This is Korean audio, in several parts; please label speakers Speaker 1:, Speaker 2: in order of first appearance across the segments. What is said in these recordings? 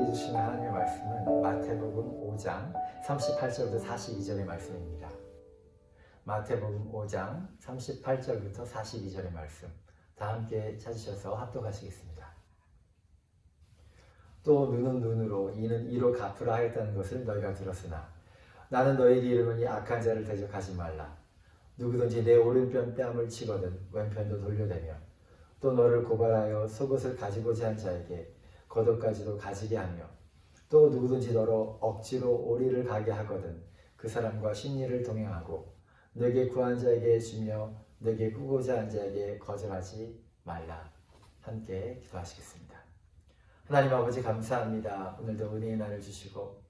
Speaker 1: 주시는 하나님의 말씀은 마태복음 5장 38절부터 42절의 말씀입니다. 마태복음 5장 38절부터 42절의 말씀 다 함께 찾으셔서 합독하시겠습니다. 또 눈은 눈으로 이는 이로 갚으라 하였다는 것을 너희가 들었으나 나는 너희에게 이르노니 악한 자를 대적하지 말라. 누구든지 내 오른편 뺨을 치거든 왼편도 돌려대며 또 너를 고발하여 속옷을 가지고자 한 자에게 겉옷까지도 가지게 하며 또 누구든지 너로 억지로 오리를 가게 하거든 그 사람과 심리를 동행하고 내게 구한 자에게 주며 내게 꾸고자 한 자에게 거절하지 말라. 함께 기도하시겠습니다. 하나님 아버지 감사합니다. 오늘도 은혜의 날을 주시고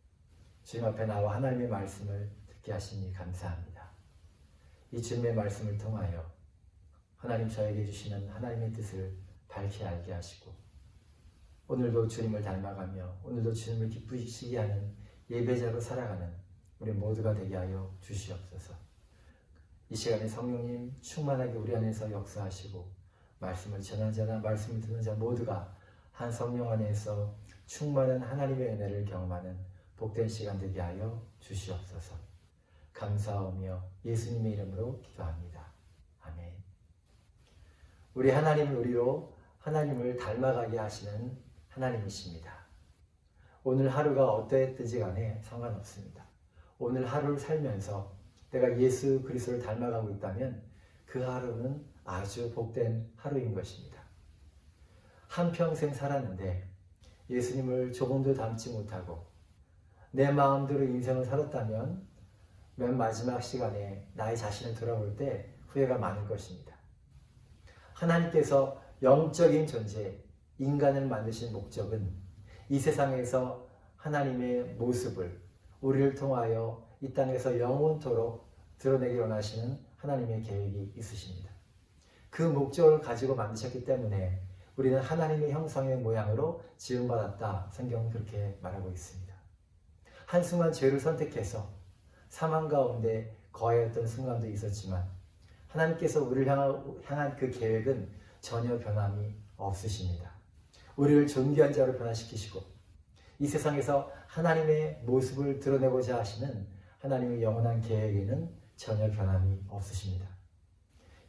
Speaker 1: 주님 앞에 나와 하나님의 말씀을 듣게 하시니 감사합니다. 이 주님의 말씀을 통하여 하나님 저에게 주시는 하나님의 뜻을 밝히 알게 하시고 오늘도 주님을 닮아가며 오늘도 주님을 기쁘시게 하는 예배자로 살아가는 우리 모두가 되게 하여 주시옵소서. 이 시간에 성령님 충만하게 우리 안에서 역사하시고 말씀을 전한 자나 말씀을 듣는 자 모두가 한 성령 안에서 충만한 하나님의 은혜를 경험하는 복된 시간 되게 하여 주시옵소서. 감사하며 예수님의 이름으로 기도합니다. 아멘. 우리 하나님은 우리로 하나님을 닮아가게 하시는 하나님이십니다. 오늘 하루가 어떠했든지 간에 상관없습니다. 오늘 하루를 살면서 내가 예수 그리스도를 닮아가고 있다면 그 하루는 아주 복된 하루인 것입니다. 한평생 살았는데 예수님을 조금도 닮지 못하고 내 마음대로 인생을 살았다면 맨 마지막 시간에 나의 자신을 돌아볼 때 후회가 많을 것입니다. 하나님께서 영적인 존재, 인간을 만드신 목적은 이 세상에서 하나님의 모습을 우리를 통하여 이 땅에서 영원토록 드러내기 원하시는 하나님의 계획이 있으십니다. 그 목적을 가지고 만드셨기 때문에 우리는 하나님의 형상의 모양으로 지음받았다. 성경은 그렇게 말하고 있습니다. 한순간 죄를 선택해서 사망 가운데 거하였던 순간도 있었지만 하나님께서 우리를 향한 그 계획은 전혀 변함이 없으십니다. 우리를 존귀한 자로 변화시키시고 이 세상에서 하나님의 모습을 드러내고자 하시는 하나님의 영원한 계획에는 전혀 변함이 없으십니다.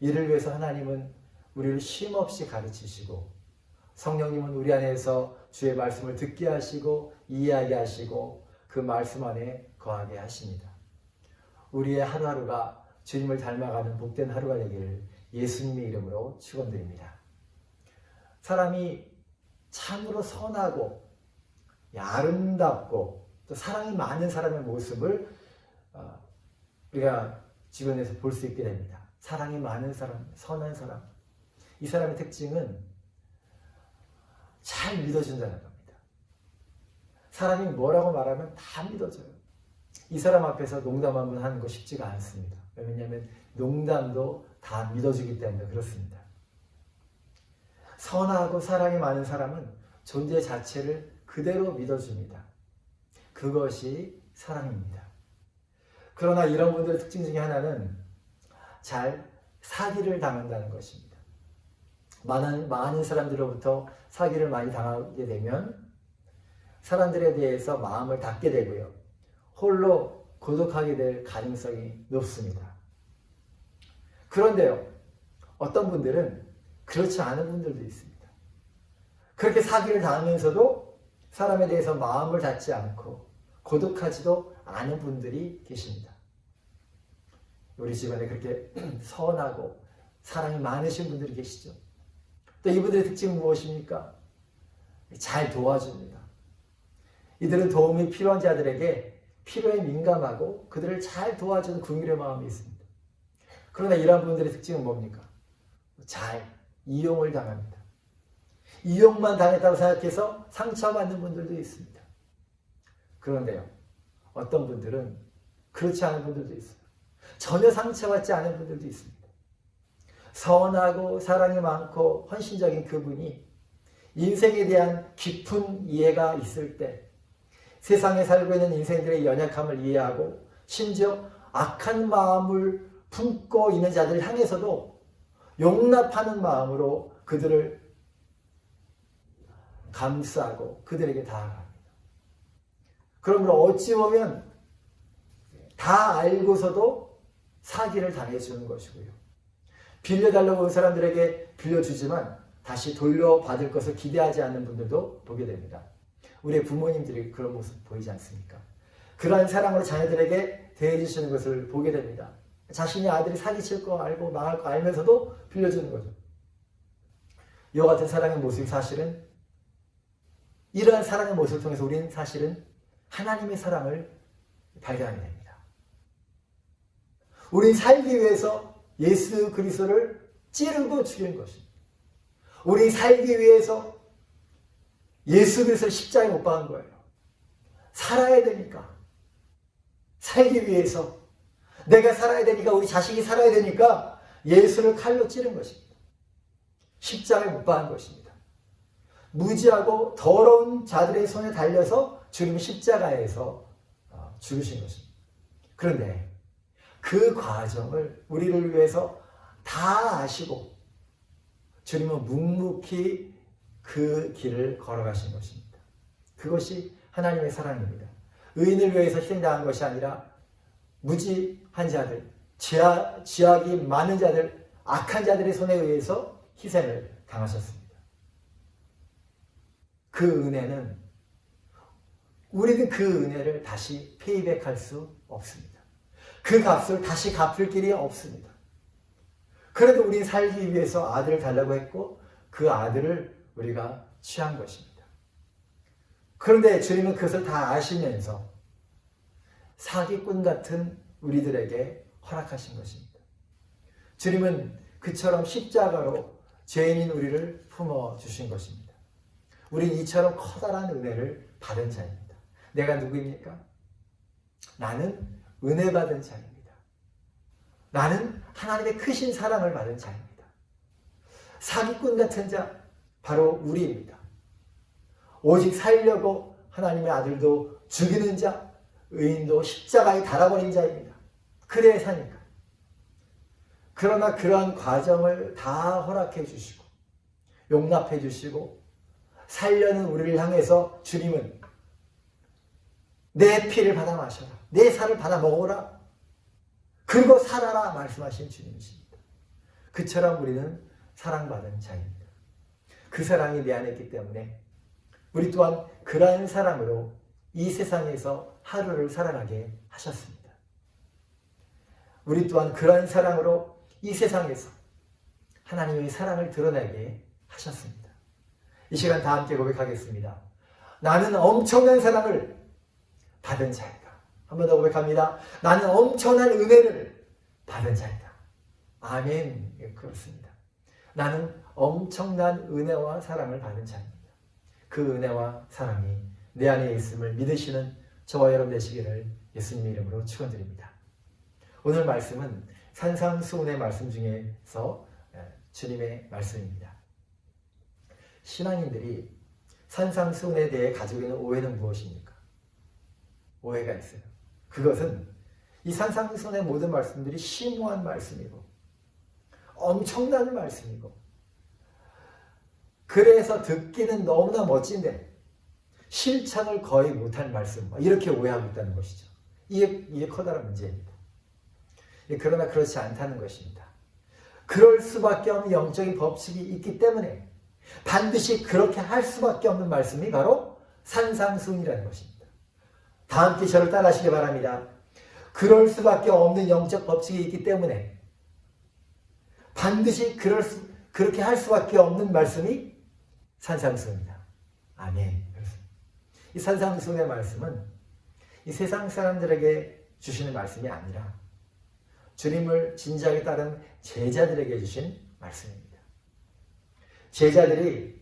Speaker 1: 이를 위해서 하나님은 우리를 쉼없이 가르치시고 성령님은 우리 안에서 주의 말씀을 듣게 하시고 이해하게 하시고 그 말씀 안에 거하게 하십니다. 우리의 하루하루가 주님을 닮아가는 복된 하루가 되기를 예수님의 이름으로 축원드립니다. 사람이 참으로 선하고 아름답고 또 사랑이 많은 사람의 모습을 우리가 주변에서 볼 수 있게 됩니다. 사랑이 많은 사람, 선한 사람. 이 사람의 특징은 잘 믿어준다는 겁니다. 사람이 뭐라고 말하면 다 믿어줘요. 이 사람 앞에서 농담 한번 하는 거 쉽지가 않습니다. 왜냐하면 농담도 다 믿어주기 때문에 그렇습니다. 선하고 사랑이 많은 사람은 존재 자체를 그대로 믿어줍니다. 그것이 사랑입니다. 그러나 이런 분들의 특징 중에 하나는 잘 사기를 당한다는 것입니다. 많은 사람들로부터 사기를 많이 당하게 되면 사람들에 대해서 마음을 닫게 되고요. 홀로 고독하게 될 가능성이 높습니다. 그런데요, 어떤 분들은 그렇지 않은 분들도 있습니다. 그렇게 사기를 당하면서도 사람에 대해서 마음을 닫지 않고 고독하지도 않은 분들이 계십니다. 우리 집안에 그렇게 선하고 사랑이 많으신 분들이 계시죠. 또 이분들의 특징은 무엇입니까? 잘 도와줍니다. 이들은 도움이 필요한 자들에게 필요에 민감하고 그들을 잘 도와주는 긍휼의 마음이 있습니다. 그러나 이러한 분들의 특징은 뭡니까? 잘 이용을 당합니다. 이용만 당했다고 생각해서 상처받는 분들도 있습니다. 그런데요, 어떤 분들은 그렇지 않은 분들도 있어요. 전혀 상처받지 않은 분들도 있습니다. 선하고 사랑이 많고 헌신적인 그분이 인생에 대한 깊은 이해가 있을 때 세상에 살고 있는 인생들의 연약함을 이해하고 심지어 악한 마음을 품고 있는 자들을 향해서도 용납하는 마음으로 그들을 감싸고 그들에게 다가갑니다. 그러므로 어찌 보면 다 알고서도 사기를 당해주는 것이고요. 빌려달라고 온 사람들에게 빌려주지만 다시 돌려받을 것을 기대하지 않는 분들도 보게 됩니다. 우리의 부모님들이 그런 모습 보이지 않습니까? 그러한 사랑으로 자녀들에게 대해주시는 것을 보게 됩니다. 자신이 아들이 사기칠 거 알고 망할 거 알면서도 빌려주는 거죠. 이와 같은 사랑의 모습이 사실은 이러한 사랑의 모습을 통해서 우리는 사실은 하나님의 사랑을 발견하게 됩니다. 우리는 살기 위해서 예수 그리스도를 찌르고 죽인 것입니다. 우리 살기 위해서 예수 그리스도를 십자가에 못 박은 거예요. 살아야 되니까. 살기 위해서. 내가 살아야 되니까, 우리 자식이 살아야 되니까 예수를 칼로 찌른 것입니다. 십자가에 못 박은 것입니다. 무지하고 더러운 자들의 손에 달려서 주님이 십자가에서 죽으신 것입니다. 그런데 그 과정을 우리를 위해서 다 아시고 주님은 묵묵히 그 길을 걸어가신 것입니다. 그것이 하나님의 사랑입니다. 의인을 위해서 희생당한 것이 아니라 무지한 자들, 죄악이 많은 자들, 악한 자들의 손에 의해서 희생을 당하셨습니다. 그 은혜는 우리는 그 은혜를 다시 페이백할 수 없습니다. 그 값을 다시 갚을 길이 없습니다. 그래도 우리 살기 위해서 아들을 달라고 했고 그 아들을 우리가 취한 것입니다. 그런데 주님은 그것을 다 아시면서 사기꾼 같은 우리들에게 허락하신 것입니다. 주님은 그처럼 십자가로 죄인인 우리를 품어주신 것입니다. 우린 이처럼 커다란 은혜를 받은 자입니다. 내가 누구입니까? 나는 은혜 받은 자입니다. 나는 하나님의 크신 사랑을 받은 자입니다. 사기꾼 같은 자, 바로 우리입니다. 오직 살려고 하나님의 아들도 죽이는 자, 의인도 십자가에 달아버린 자입니다. 그래야 사니까. 그러나 그러한 과정을 다 허락해 주시고 용납해 주시고 살려는 우리를 향해서 주님은 내 피를 받아 마셔라. 내 살을 받아 먹어라. 그리고 살아라 말씀하신 주님이십니다. 그처럼 우리는 사랑받은 자입니다. 그 사랑이 내 안에 있기 때문에 우리 또한 그러한 사랑으로 이 세상에서 하루를 살아가게 하셨습니다. 우리 또한 그러한 사랑으로 이 세상에서 하나님의 사랑을 드러내게 하셨습니다. 이 시간 다 함께 고백하겠습니다. 나는 엄청난 사랑을 받은 자이다. 한 번 더 고백합니다. 나는 엄청난 은혜를 받은 자이다. 아멘. 예, 그렇습니다. 나는 엄청난 은혜와 사랑을 받은 자입니다. 그 은혜와 사랑이 내 안에 있음을 믿으시는 저와 여러분 되시기를 예수님의 이름으로 축원드립니다. 오늘 말씀은 산상수훈의 말씀 중에서 주님의 말씀입니다. 신앙인들이 산상수훈에 대해 가지고 있는 오해는 무엇입니까? 오해가 있어요. 그것은 이 산상수훈의 모든 말씀들이 심오한 말씀이고 엄청난 말씀이고 그래서 듣기는 너무나 멋진데 실천을 거의 못한 말씀, 이렇게 오해하고 있다는 것이죠. 이게 커다란 문제입니다. 그러나 그렇지 않다는 것입니다. 그럴 수밖에 없는 영적인 법칙이 있기 때문에 반드시 그렇게 할 수밖에 없는 말씀이 바로 산상수훈이라는 것입니다. 다 함께 저를 따라하시기 바랍니다. 그럴 수밖에 없는 영적 법칙이 있기 때문에 반드시 그렇게 할 수밖에 없는 말씀이 산상수훈이다. 아멘. 이 산상수훈의 말씀은 이 세상 사람들에게 주시는 말씀이 아니라 주님을 진지하게 따른 제자들에게 주신 말씀입니다. 제자들이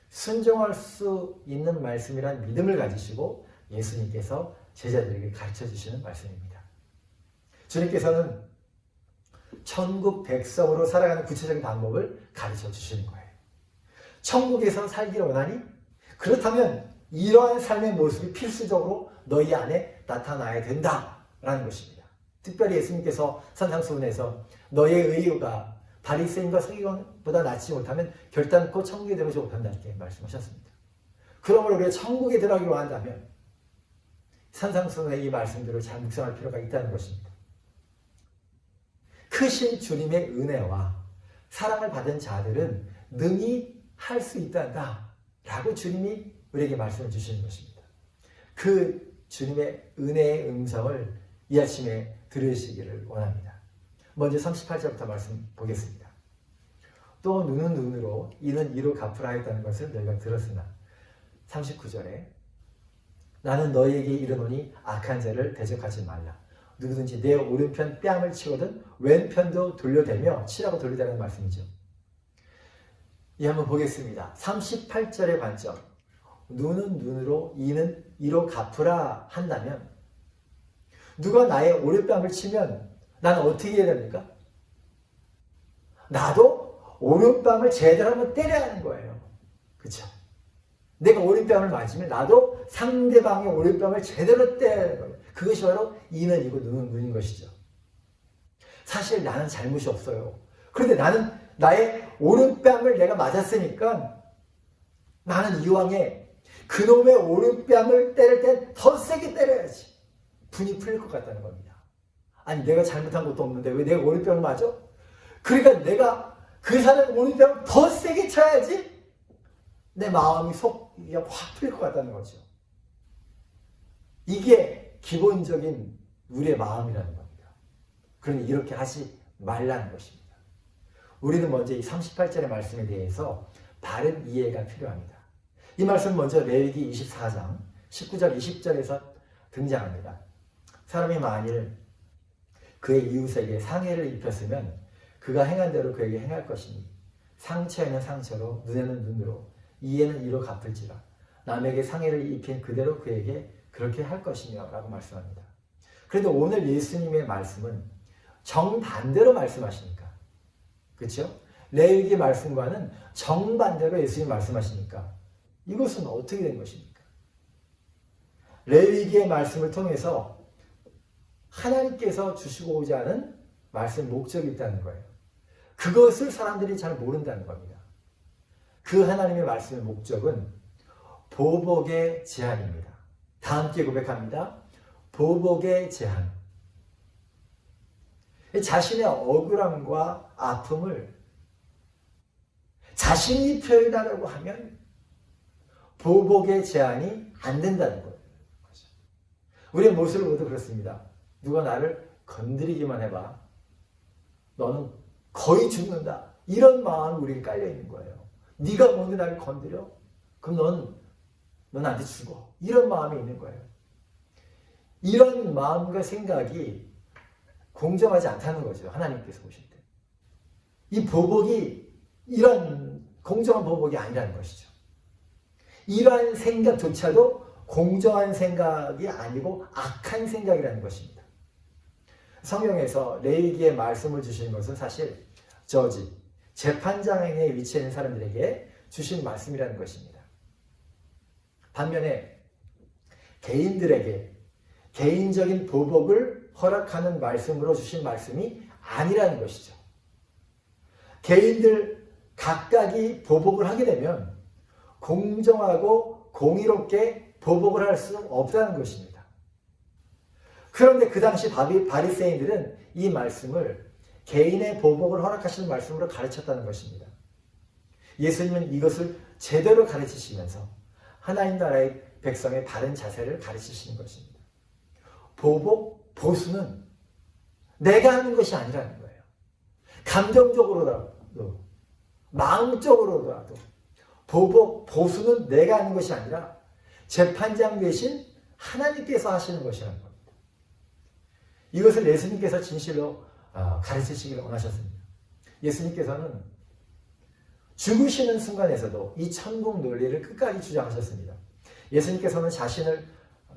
Speaker 1: 순종할 수 있는 말씀이란 믿음을 가지시고 예수님께서 제자들에게 가르쳐 주시는 말씀입니다. 주님께서는 천국 백성으로 살아가는 구체적인 방법을 가르쳐 주시는 거예요. 천국에서 살기를 원하니? 그렇다면 이러한 삶의 모습이 필수적으로 너희 안에 나타나야 된다라는 것입니다. 특별히 예수님께서 산상수훈에서 너의 의가 바리새인과 서기관보다 낫지 못하면 결단코 천국에 들어오지 못한다 이렇게 말씀하셨습니다. 그러므로 우리가 천국에 들어가기를 원한다면 산상수훈의 이 말씀들을 잘 묵상할 필요가 있다는 것입니다. 크신 주님의 은혜와 사랑을 받은 자들은 능히 할 수 있단다 라고 주님이 우리에게 말씀을 주시는 것입니다. 그 주님의 은혜의 음성을 이 아침에 들으시기를 원합니다. 먼저 38절부터 말씀 보겠습니다. 또 눈은 눈으로 이는 이로 갚으라 했다는 것을 너희가 들었으나 39절에 나는 너희에게 이르노니 악한 자를 대적하지 말라. 누구든지 내 오른편 뺨을 치거든 왼편도 돌려대며 치라고 돌리자는 말씀이죠. 이 한번 보겠습니다. 38절의 관점. 눈은 눈으로 이는 이로 갚으라 한다면 누가 나의 오른뺨을 치면 나는 어떻게 해야 됩니까? 나도 오른뺨을 제대로 한번 때려야 하는 거예요. 그렇죠? 내가 오른뺨을 맞으면 나도 상대방의 오른뺨을 제대로 때려야 하는 거예요. 그것이 바로 이는 이고 눈은 눈인 것이죠. 사실 나는 잘못이 없어요. 그런데 나는 나의 오른뺨을 내가 맞았으니까 나는 이왕에 그놈의 오른뺨을 때릴 땐 더 세게 때려야지. 분이 풀릴 것 같다는 겁니다. 아니 내가 잘못한 것도 없는데 왜 내가 오른뺨을 맞아? 그러니까 내가 그 사람 오른뺨을 더 세게 쳐야지 내 마음이 속이 확 풀릴 것 같다는 거죠. 이게 기본적인 우리의 마음이라는 겁니다. 그러니 이렇게 하지 말라는 것입니다. 우리는 먼저 이 38절의 말씀에 대해서 바른 이해가 필요합니다. 이 말씀 먼저 레위기 24장 19절 20절에서 등장합니다. 사람이 만일 그의 이웃에게 상해를 입혔으면 그가 행한 대로 그에게 행할 것이니 상처에는 상처로 눈에는 눈으로 이에는 이로 갚을지라 남에게 상해를 입힌 그대로 그에게 그렇게 할 것이며 라고 말씀합니다. 그런데 오늘 예수님의 말씀은 정반대로 말씀하시니까 그렇죠? 레위기 말씀과는 정반대로 예수님이 말씀하시니까 이것은 어떻게 된 것입니까? 레위기의 말씀을 통해서 하나님께서 주시고자 하는 말씀 목적이 있다는 거예요. 그것을 사람들이 잘 모른다는 겁니다. 그 하나님의 말씀의 목적은 보복의 제한입니다. 다 함께 고백합니다. 보복의 제한. 자신의 억울함과 아픔을 자신이 표현하려고 하면 보복의 제한이 안 된다는 거예요. 우리의 모습을 모두 그렇습니다. 누가 나를 건드리기만 해봐. 너는 거의 죽는다. 이런 마음이 우리에게 깔려있는 거예요. 네가 뭔데 나를 건드려? 그럼 넌 나한테 죽어. 이런 마음이 있는 거예요. 이런 마음과 생각이 공정하지 않다는 거죠. 하나님께서 보실 때. 이 보복이 이런 공정한 보복이 아니라는 것이죠. 이러한 생각조차도 공정한 생각이 아니고 악한 생각이라는 것입니다. 성경에서 레위기의 말씀을 주신 것은 사실 저지, 재판장에 위치해 있는 사람들에게 주신 말씀이라는 것입니다. 반면에 개인들에게 개인적인 보복을 허락하는 말씀으로 주신 말씀이 아니라는 것이죠. 개인들 각각이 보복을 하게 되면 공정하고 공의롭게 보복을 할 수 없다는 것입니다. 그런데 그 당시 바리새인들은 이 말씀을 개인의 보복을 허락하시는 말씀으로 가르쳤다는 것입니다. 예수님은 이것을 제대로 가르치시면서 하나님 나라의 백성의 바른 자세를 가르치시는 것입니다. 보복, 보수는 내가 하는 것이 아니라는 거예요. 감정적으로라도 마음적으로라도 보복, 보수는 내가 하는 것이 아니라 재판장 대신 하나님께서 하시는 것이라는 겁니다. 이것을 예수님께서 진실로 가르치시기를 원하셨습니다. 예수님께서는 죽으시는 순간에서도 이 천국 논리를 끝까지 주장하셨습니다. 예수님께서는 자신을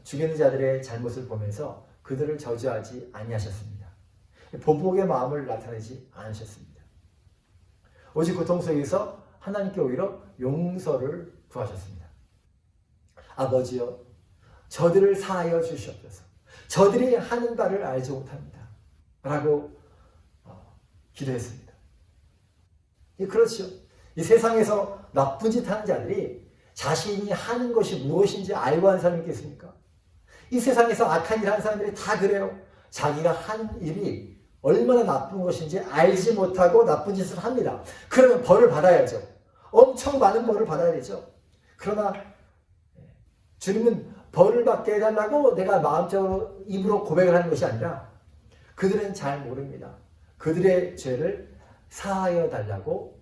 Speaker 1: 죽이는 자들의 잘못을 보면서 그들을 저주하지 아니하셨습니다. 보복의 마음을 나타내지 않으셨습니다. 오직 고통 속에서 하나님께 오히려 용서를 구하셨습니다. 아버지여, 저들을 사하여 주시옵소서. 저들이 하는 바를 알지 못합니다. 라고 기도했습니다. 그렇죠. 이 세상에서 나쁜 짓 하는 자들이 자신이 하는 것이 무엇인지 알고 하는 사람이 있겠습니까? 이 세상에서 악한 일 하는 사람들이 다 그래요. 자기가 한 일이 얼마나 나쁜 것인지 알지 못하고 나쁜 짓을 합니다. 그러면 벌을 받아야죠. 엄청 많은 벌을 받아야 되죠. 그러나 주님은 벌을 받게 해달라고 내가 마음적으로 입으로 고백을 하는 것이 아니라 그들은 잘 모릅니다. 그들의 죄를 사하여 달라고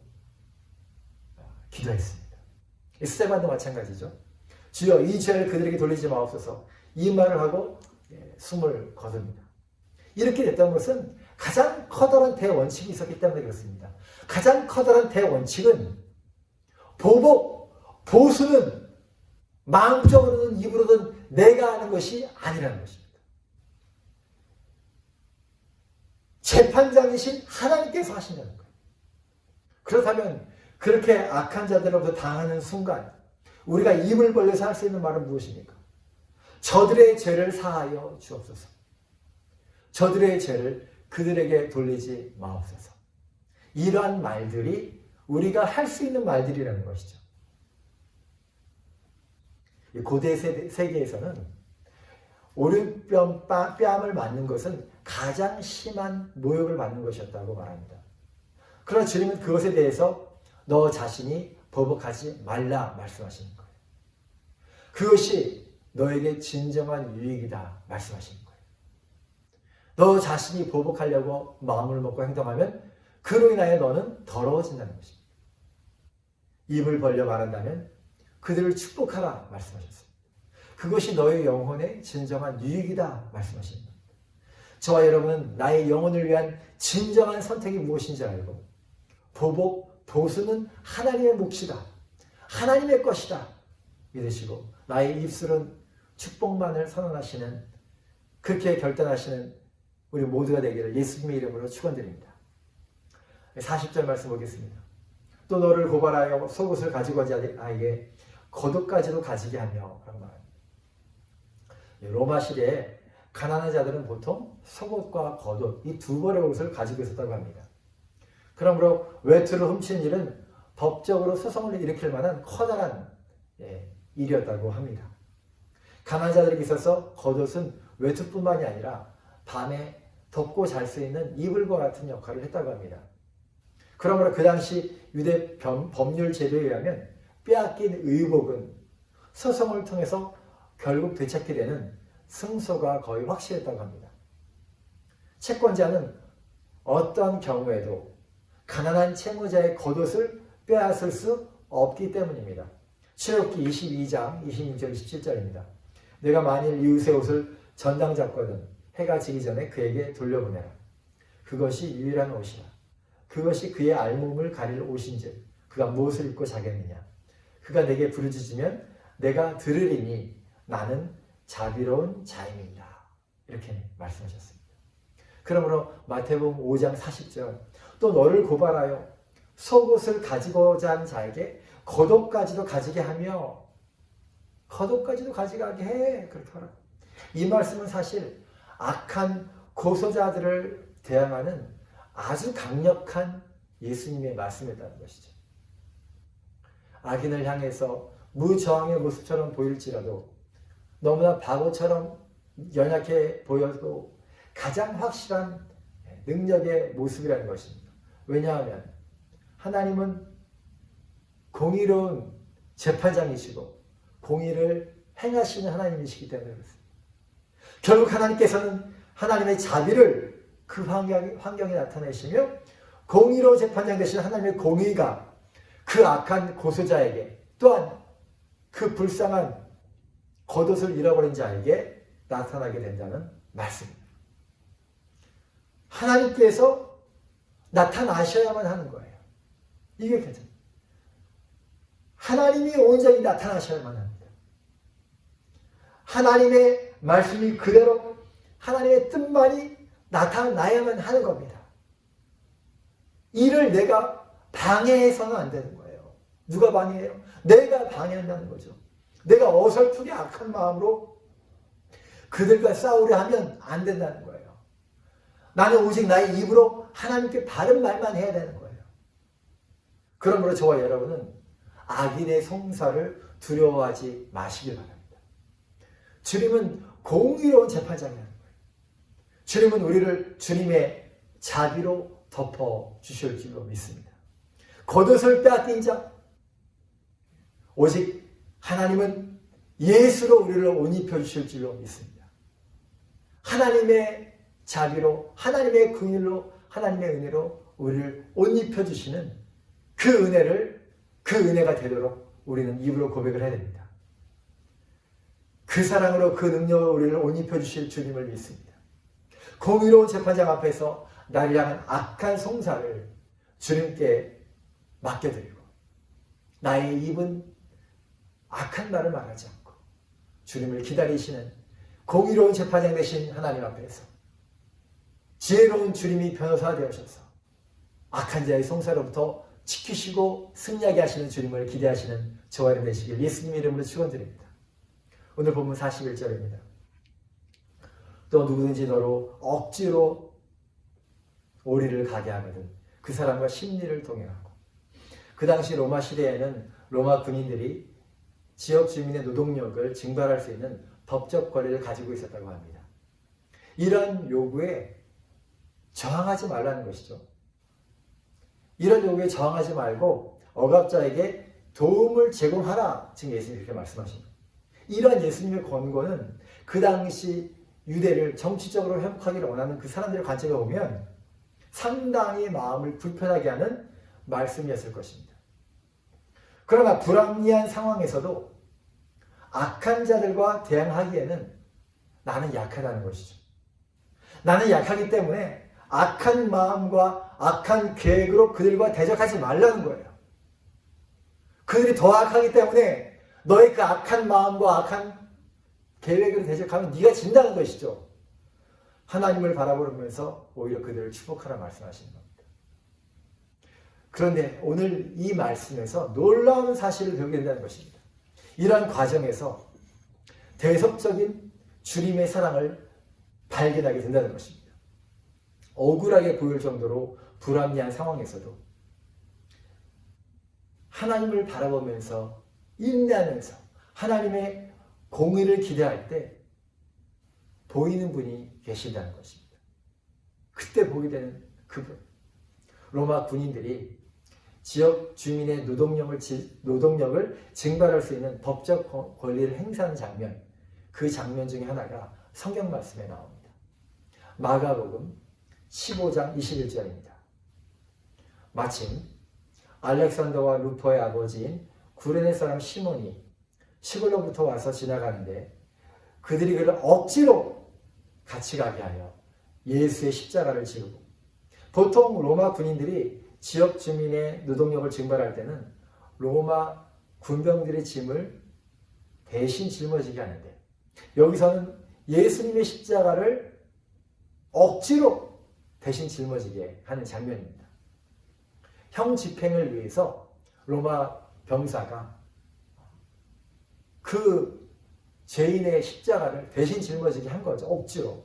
Speaker 1: 기도했습니다. 스데반도 마찬가지죠. 주여 이 죄를 그들에게 돌리지 마옵소서. 이 말을 하고 숨을 거둡니다. 이렇게 됐던 것은 가장 커다란 대원칙이 있었기 때문에 그렇습니다. 가장 커다란 대원칙은 보복, 보수는 마음적으로든 입으로든 내가 하는 것이 아니라는 것입니다. 재판장이신 하나님께서 하신다는 거예요. 그렇다면 그렇게 악한 자들로부터 당하는 순간 우리가 입을 벌려서 할 수 있는 말은 무엇입니까? 저들의 죄를 사하여 주옵소서. 저들의 죄를 그들에게 돌리지 마옵소서. 이러한 말들이 우리가 할 수 있는 말들이라는 것이죠. 고대 세계에서는 오른뺨 뺨을 맞는 것은 가장 심한 모욕을 받는 것이었다고 말합니다. 그러나 주님은 그것에 대해서 너 자신이 보복하지 말라 말씀하시는 거예요. 그것이 너에게 진정한 유익이다 말씀하시는 거예요. 너 자신이 보복하려고 마음을 먹고 행동하면 그로 인하여 너는 더러워진다는 것입니다. 입을 벌려 말한다면 그들을 축복하라 말씀하셨습니다. 그것이 너의 영혼의 진정한 유익이다 말씀하십니다. 저와 여러분은 나의 영혼을 위한 진정한 선택이 무엇인지 알고 보복, 보수는 하나님의 몫이다. 하나님의 것이다. 믿으시고 나의 입술은 축복만을 선언하시는 그렇게 결단하시는 우리 모두가 되기를 예수님의 이름으로 축원드립니다. 40절 말씀 보겠습니다. 또 너를 고발하여 속옷을 가지고 온 자에게 겉옷까지도 가지게 하며 라고 말합니다. 로마 시대에 가난한 자들은 보통 속옷과 겉옷 이 두 벌의 옷을 가지고 있었다고 합니다. 그러므로 외투를 훔친 일은 법적으로 소송을 일으킬 만한 커다란 일이었다고 합니다. 가난한 자들에게 있어서 겉옷은 외투뿐만이 아니라 밤에 덮고 잘 수 있는 이불과 같은 역할을 했다고 합니다. 그러므로 그 당시 유대 법률 제도에 의하면 빼앗긴 의복은 소송을 통해서 결국 되찾게 되는 승소가 거의 확실했다고 합니다. 채권자는 어떤 경우에도 가난한 채무자의 겉옷을 빼앗을 수 없기 때문입니다. 출애굽기 22장 26절 27절입니다. 내가 만일 이웃의 옷을 전당 잡거든 해가 지기 전에 그에게 돌려보내라. 그것이 유일한 옷이라. 그것이 그의 알몸을 가릴 옷인즉 그가 무엇을 입고 자겠느냐. 그가 내게 부르짖으면 내가 들으리니 나는 자비로운 자임이다. 이렇게 말씀하셨습니다. 그러므로 마태복음 5장 40절 또 너를 고발하여 속옷을 가지고자 하는 자에게 겉옷까지도 가지게 하며 겉옷까지도 가져가게 해. 그렇게 하라. 이 말씀은 사실 악한 고소자들을 대항하는 아주 강력한 예수님의 말씀이었다는 것이죠. 악인을 향해서 무저항의 모습처럼 보일지라도 너무나 바보처럼 연약해 보여도 가장 확실한 능력의 모습이라는 것입니다. 왜냐하면 하나님은 공의로운 재판장이시고 공의를 행하시는 하나님이시기 때문에 그렇습니다. 결국 하나님께서는 하나님의 자비를 그 환경에 나타내시며 공의로 재판장 되신 하나님의 공의가 그 악한 고소자에게 또한 그 불쌍한 겉옷을 잃어버린 자에게 나타나게 된다는 말씀입니다. 하나님께서 나타나셔야만 하는 거예요. 이게 괜찮아요. 하나님이 온전히 나타나셔야만 합니다. 하나님의 말씀이 그대로 하나님의 뜻만이 나타나야만 하는 겁니다. 이를 내가 방해해서는 안 되는 거예요. 누가 방해해요? 내가 방해한다는 거죠. 내가 어설프게 악한 마음으로 그들과 싸우려 하면 안 된다는 거예요. 나는 오직 나의 입으로 하나님께 바른 말만 해야 되는 거예요. 그러므로 저와 여러분은 악인의 송사를 두려워하지 마시길 바랍니다. 주님은 공의로운 재판장이라는 거예요. 주님은 우리를 주님의 자비로 덮어주실 줄로 믿습니다. 겉옷을 빼앗긴 자, 오직 하나님은 예수로 우리를 옷 입혀주실 줄로 믿습니다. 하나님의 자비로, 하나님의 긍휼로, 하나님의 은혜로 우리를 옷 입혀주시는 그 은혜가 되도록 우리는 입으로 고백을 해야 됩니다. 그 사랑으로 그 능력으로 우리를 옷 입혀주실 주님을 믿습니다. 공의로운 재판장 앞에서 나를 향한 악한 송사를 주님께 맡겨드리고 나의 입은 악한 말을 말하지 않고 주님을 기다리시는 공의로운 재판장 되신 하나님 앞에서 지혜로운 주님이 변호사가 되어셔서 악한 자의 송사로부터 지키시고 승리하게 하시는 주님을 기대하시는 저와 여러분 되시길 예수님 이름으로 축원드립니다. 오늘 본문 41절입니다. 또 누구든지 너로 억지로 오리를 가게 하거든 그 사람과 심리를 동행하고. 그 당시 로마 시대에는 로마 군인들이 지역 주민의 노동력을 증발할 수 있는 법적 권리를 가지고 있었다고 합니다. 이런 요구에 저항하지 말라는 것이죠. 이런 요구에 저항하지 말고 억압자에게 도움을 제공하라. 지금 예수님이 그렇게 말씀하십니다. 이런 예수님의 권고는 그 당시 유대를 정치적으로 회복하기를 원하는 그 사람들의 관점에 보면 상당히 마음을 불편하게 하는 말씀이었을 것입니다. 그러나 불합리한 상황에서도 악한 자들과 대항하기에는 나는 약하다는 것이죠. 나는 약하기 때문에 악한 마음과 악한 계획으로 그들과 대적하지 말라는 거예요. 그들이 더 악하기 때문에 너의 그 악한 마음과 악한 계획으로 대적하면 네가 진다는 것이죠. 하나님을 바라보면서 오히려 그들을 축복하라 말씀하시는 겁니다. 그런데 오늘 이 말씀에서 놀라운 사실을 배우게 된다는 것입니다. 이러한 과정에서 대속적인 주님의 사랑을 발견하게 된다는 것입니다. 억울하게 보일 정도로 불합리한 상황에서도 하나님을 바라보면서 인내하면서 하나님의 공의를 기대할 때 보이는 분이 계신다는 것입니다. 그때 보게 되는 그분. 로마 군인들이 지역 주민의 노동력을 증발할 수 있는 법적 권리를 행사하는 장면, 그 장면 중에 하나가 성경 말씀에 나옵니다. 마가복음 15장 21절입니다. 마침 알렉산더와 루포의 아버지인 구레네 사람 시몬이 시골로부터 와서 지나가는데 그들이 그를 억지로 같이 가게 하여 예수의 십자가를 지르고. 보통 로마 군인들이 지역 주민의 노동력을 증발할 때는 로마 군병들의 짐을 대신 짊어지게 하는데 여기서는 예수님의 십자가를 억지로 대신 짊어지게 하는 장면입니다. 형 집행을 위해서 로마 병사가 그 죄인의 십자가를 대신 짊어지게 한 거죠. 억지로.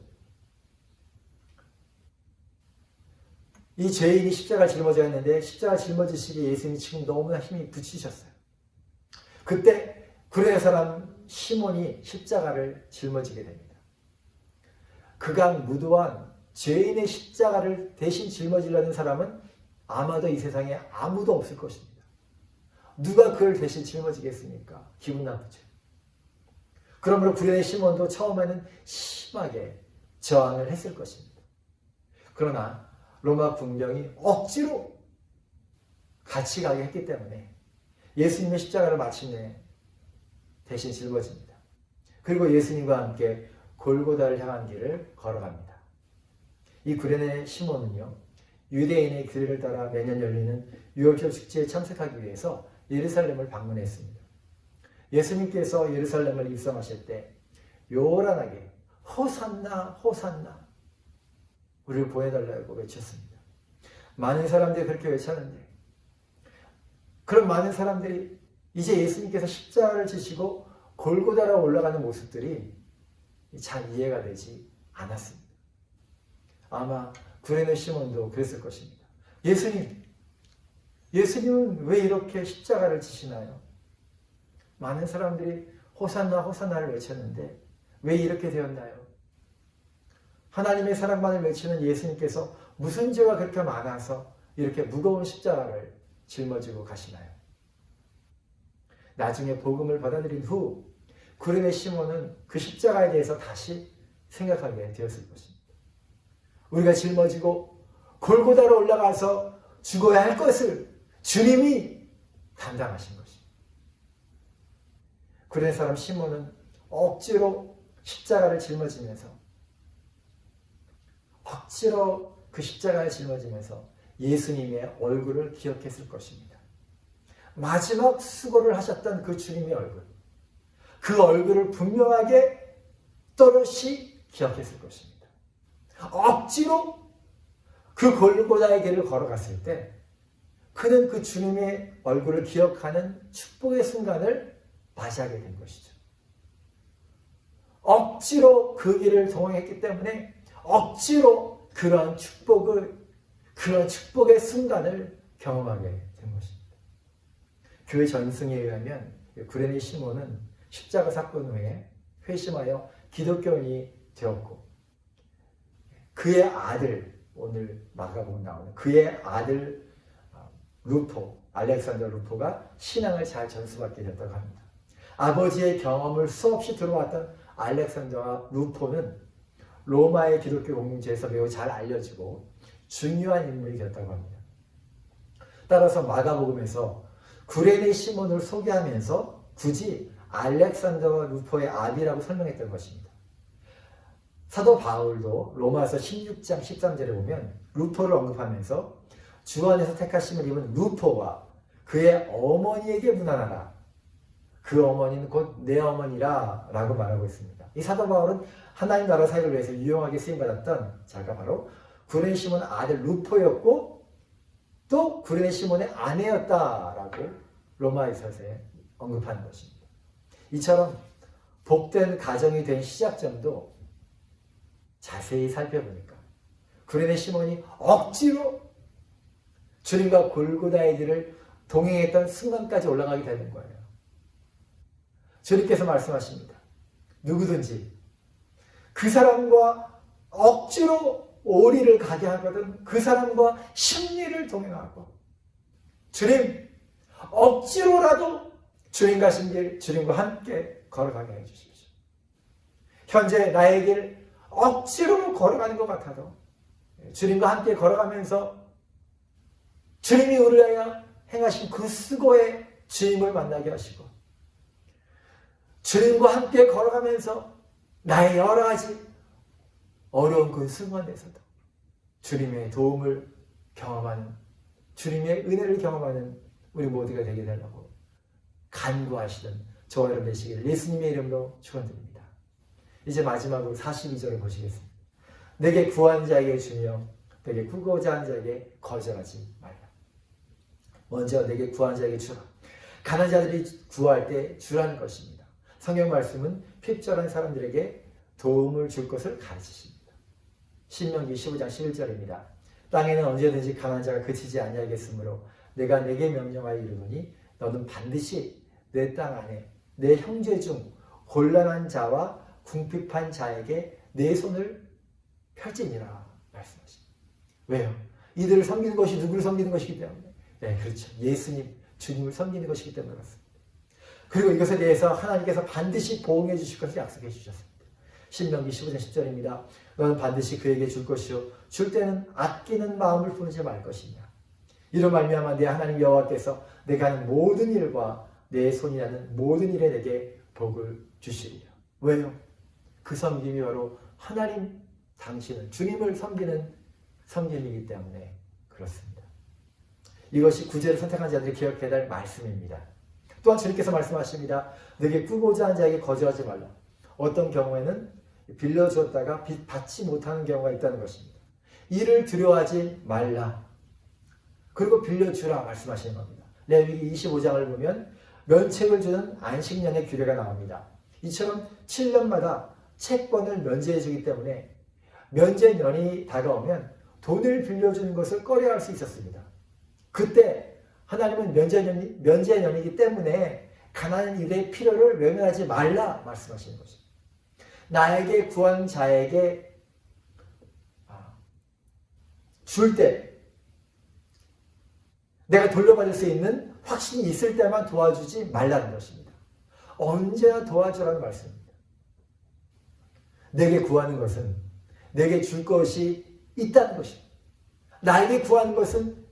Speaker 1: 이 죄인이 십자가를 짊어져야 했는데 십자가 짊어지시기에 예수님이 지금 너무나 힘이 붙이셨어요. 그때 구레네 사람 시몬이 십자가를 짊어지게 됩니다. 그간 무도한 죄인의 십자가를 대신 짊어지려는 사람은 아마도 이 세상에 아무도 없을 것입니다. 누가 그를 대신 짊어지겠습니까? 기분 나쁘죠. 그러므로 구레네 시몬도 처음에는 심하게 저항을 했을 것입니다. 그러나 로마 군병이 억지로 같이 가게 했기 때문에 예수님의 십자가를 마침내 대신 짊어집니다. 그리고 예수님과 함께 골고다를 향한 길을 걸어갑니다. 이 구레네 시몬은요, 유대인의 규례를 따라 매년 열리는 유월절 축제에 참석하기 위해서 예루살렘을 방문했습니다. 예수님께서 예루살렘을 입성하실 때 요란하게 호산나 호산나 우리를 보내달라고 외쳤습니다. 많은 사람들이 그렇게 외쳤는데 그런 많은 사람들이 이제 예수님께서 십자가를 지시고 골고다로 올라가는 모습들이 잘 이해가 되지 않았습니다. 아마 구레네 시몬도 그랬을 것입니다. 예수님은 왜 이렇게 십자가를 지시나요? 많은 사람들이 호산나 호산나를 외쳤는데 왜 이렇게 되었나요? 하나님의 사랑만을 외치는 예수님께서 무슨 죄가 그렇게 많아서 이렇게 무거운 십자가를 짊어지고 가시나요? 나중에 복음을 받아들인 후 구레네 시몬은 그 십자가에 대해서 다시 생각하게 되었을 것입니다. 우리가 짊어지고 골고다로 올라가서 죽어야 할 것을 주님이 담당하신 것입니다. 구레네 사람 시몬은 억지로 십자가를 짊어지면서 예수님의 얼굴을 기억했을 것입니다. 마지막 수고를 하셨던 그 주님의 얼굴, 그 얼굴을 분명하게 또렷이 기억했을 것입니다. 억지로 그 골고다의 길을 걸어갔을 때 그는 그 주님의 얼굴을 기억하는 축복의 순간을 맞이하게 된 것이죠. 억지로 그 길을 동행했기 때문에 억지로 그런 축복의 순간을 경험하게 된 것입니다. 교회 전승에 의하면 구레네 시몬은 십자가 사건 후에 회심하여 기독교인이 되었고, 그의 아들, 오늘 마가복음 나오는 그의 아들 루포, 알렉산더 루포가 신앙을 잘 전수받게 됐다고 합니다. 아버지의 경험을 수없이 들어왔던 알렉산더와 루포는 로마의 기독교 공동체에서 매우 잘 알려지고 중요한 인물이 되었다고 합니다. 따라서 마가복음에서 구레네 시몬을 소개하면서 굳이 알렉산더와 루포의 아비라고 설명했던 것입니다. 사도 바울도 로마서 16장 13절에 보면 루포를 언급하면서 주 안에서 택하심을 입은 루포와 그의 어머니에게 문안하라. 그 어머니는 곧 내 어머니라 라고 말하고 있습니다. 이 사도 바울은 하나님 나라 사역을 위해서 유용하게 쓰임받았던 자가 바로 구레네 시몬 아들 루포였고 또 구레네 시몬의 아내였다라고 로마에서에 언급하는 것입니다. 이처럼 복된 가정이 된 시작점도 자세히 살펴보니까 구레네 시몬이 억지로 주님과 골고다의 길을 동행했던 순간까지 올라가게 되는 거예요. 주님께서 말씀하십니다. 누구든지 그 사람과 억지로 오리를 가게 하거든 그 사람과 심리를 동행하고 주님 억지로라도 주님 가신 길 주님과 함께 걸어가게 해주십시오. 현재 나의 길 억지로 걸어가는 것 같아도 주님과 함께 걸어가면서 주님이 우리를 향해 행하신 그 수고의 주님을 만나게 하시고 주님과 함께 걸어가면서 나의 여러 가지 어려운 그 순간에서도 주님의 도움을 경험하는 주님의 은혜를 경험하는 우리 모두가 되게 되려고 간구하시던 저와 여러분 되시기를 예수님의 이름으로 축원드립니다. 이제 마지막으로 42절을 보시겠습니다. 내게 구한 자에게 주며 내게 구고자 한 자에게 거절하지 말라. 먼저 내게 구한 자에게 주라. 가난한 자들이 구할 때 주라는 것입니다. 성경 말씀은 핍절한 사람들에게 도움을 줄 것을 가르치십니다. 신명기 15장 11절입니다. 땅에는 언제든지 가난한 자가 그치지 아니하겠으므로 내가 내게 명령하여 이르노니 너는 반드시 내 땅 안에 내 형제 중 곤란한 자와 궁핍한 자에게 내 손을 펼지니라 말씀하십니다. 왜요? 이들을 섬기는 것이 누구를 섬기는 것이기 때문에. 네, 그렇죠. 예수님, 주님을 섬기는 것이기 때문에 그렇습니다. 그리고 이것에 대해서 하나님께서 반드시 보응해 주실 것을 약속해 주셨습니다. 신명기 15장 10절입니다. 너는 반드시 그에게 줄 것이요 줄 때는 아끼는 마음을 품지 말 것이냐. 이로 말미암아 내 하나님 여호와께서 내가 하는 모든 일과 내 손이 하는 모든 일에 내게 복을 주시리라. 왜요? 그 섬김이 바로 하나님 당신은 주님을 섬기는 섬김이기 때문에 그렇습니다. 이것이 구제를 선택한 자들이 기억해야 할 말씀입니다. 또한 주님께서 말씀하십니다. 내게 꾸고자 한 자에게 거절하지 말라. 어떤 경우에는 빌려줬다가 받지 못하는 경우가 있다는 것입니다. 이를 두려워하지 말라. 그리고 빌려주라 말씀하시는 겁니다. 레위기 25장을 보면 면책을 주는 안식년의 규례가 나옵니다. 이처럼 7년마다 채권을 면제해 주기 때문에 면제년이 다가오면 돈을 빌려주는 것을 꺼려할 수 있었습니다. 그때 하나님은 면제년이기 때문에 가난한 이들의 필요를 외면하지 말라 말씀하시는 것입니다. 나에게 구한 자에게 줄 때, 내가 돌려받을 수 있는 확신이 있을 때만 도와주지 말라는 것입니다. 언제나 도와주라는 말씀입니다. 내게 구하는 것은 내게 줄 것이 있다는 것입니다. 나에게 구하는 것은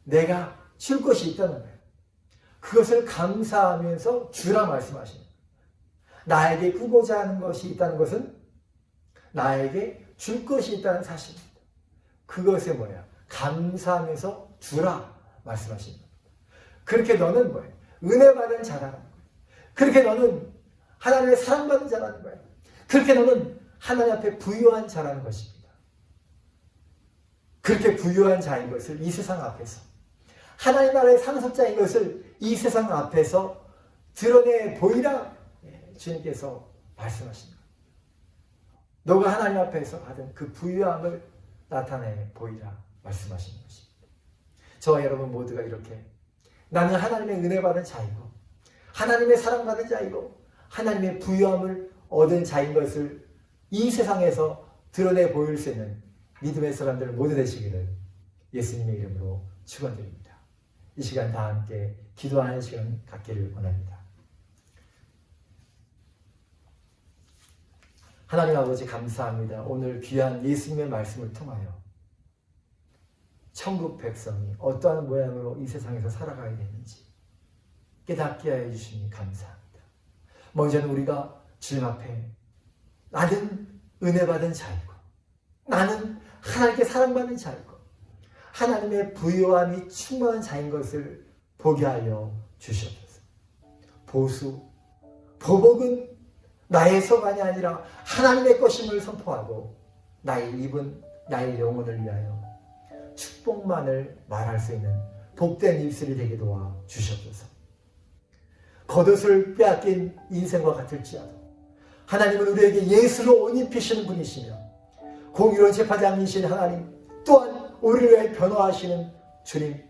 Speaker 1: 내가 줄 것이 있다는 거예요. 그것을 감사하면서 주라 말씀하십니다. 나에게 꾸고자 하는 것이 있다는 것은 나에게 줄 것이 있다는 사실입니다. 그것이 뭐예요? 감사하면서 주라 말씀하십니다. 그렇게 너는 뭐예요? 은혜 받은 자라는 거예요. 그렇게 너는 하나님의 사랑받은 자라는 거예요. 그렇게 너는 하나님 앞에 부유한 자라는 것입니다. 그렇게 부유한 자인 것을 이 세상 앞에서, 하나님 나라의 상속자인 것을 이 세상 앞에서 드러내 보이라 주님께서 말씀하십니다. 너가 하나님 앞에서 받은 그 부유함을 나타내 보이라 말씀하시는 것입니다. 저와 여러분 모두가 이렇게 나는 하나님의 은혜 받은 자이고 하나님의 사랑받은 자이고 하나님의 부유함을 얻은 자인 것을 이 세상에서 드러내 보일 수 있는 믿음의 사람들 모두 되시기를 예수님의 이름으로 축원드립니다. 이 시간 다 함께 기도하는 시간 갖기를 원합니다. 하나님 아버지 감사합니다. 오늘 귀한 예수님의 말씀을 통하여 천국 백성이 어떠한 모양으로 이 세상에서 살아가야 되는지 깨닫게 하여 주시니 감사합니다. 먼저는 우리가 주님 앞에 나는 은혜 받은 자이고 나는 하나님께 사랑받는 자이고 하나님의 부유함이 충만한 자인 것을 보게 하여 주시옵소서. 보수, 보복은 나의 소관이 아니라 하나님의 것임을 선포하고 나의 입은 나의 영혼을 위하여 축복만을 말할 수 있는 복된 입술이 되게 도와 주시옵소서. 겉옷을 빼앗긴 인생과 같을지라도 하나님은 우리에게 예수로 옷 입히시는 분이시며 공의로운 재판장이신 하나님, 또한 우리를 위해 변호하시는 주님,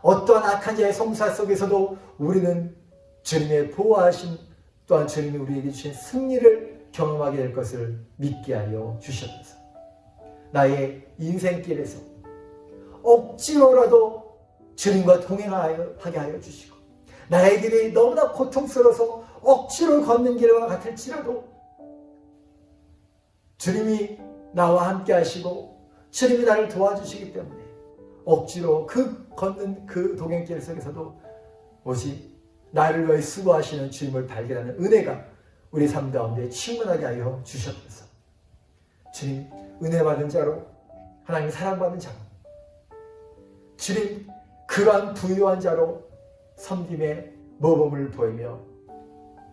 Speaker 1: 어떠한 악한 자의 송사 속에서도 우리는 주님의 보호하심, 또한 주님이 우리에게 주신 승리를 경험하게 될 것을 믿게 하여 주시옵소서. 나의 인생길에서 억지로라도 주님과 동행하게 하여 주시고 나의 길이 너무나 고통스러워서 억지로 걷는 길과 같을지라도 주님이 나와 함께 하시고 주님이 나를 도와주시기 때문에 억지로 걷는 그 동행길 속에서도 오직 나를 위해 수고하시는 주님을 발견하는 은혜가 우리 삶 가운데 충만하게 하여 주셨소서. 주님, 은혜 받은 자로, 하나님 사랑받은 자로, 주님 그러한 부유한 자로 섬김의 모범을 보이며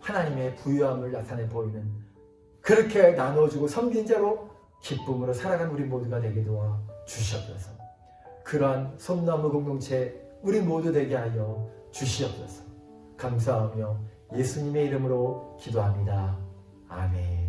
Speaker 1: 하나님의 부유함을 나타내 보이는, 그렇게 나눠주고 섬긴 자로 기쁨으로 살아가는 우리 모두가 되게 도와 주시옵소서. 그러한 솜나무 공동체 우리 모두 되게 하여 주시옵소서. 감사하며 예수님의 이름으로 기도합니다. 아멘.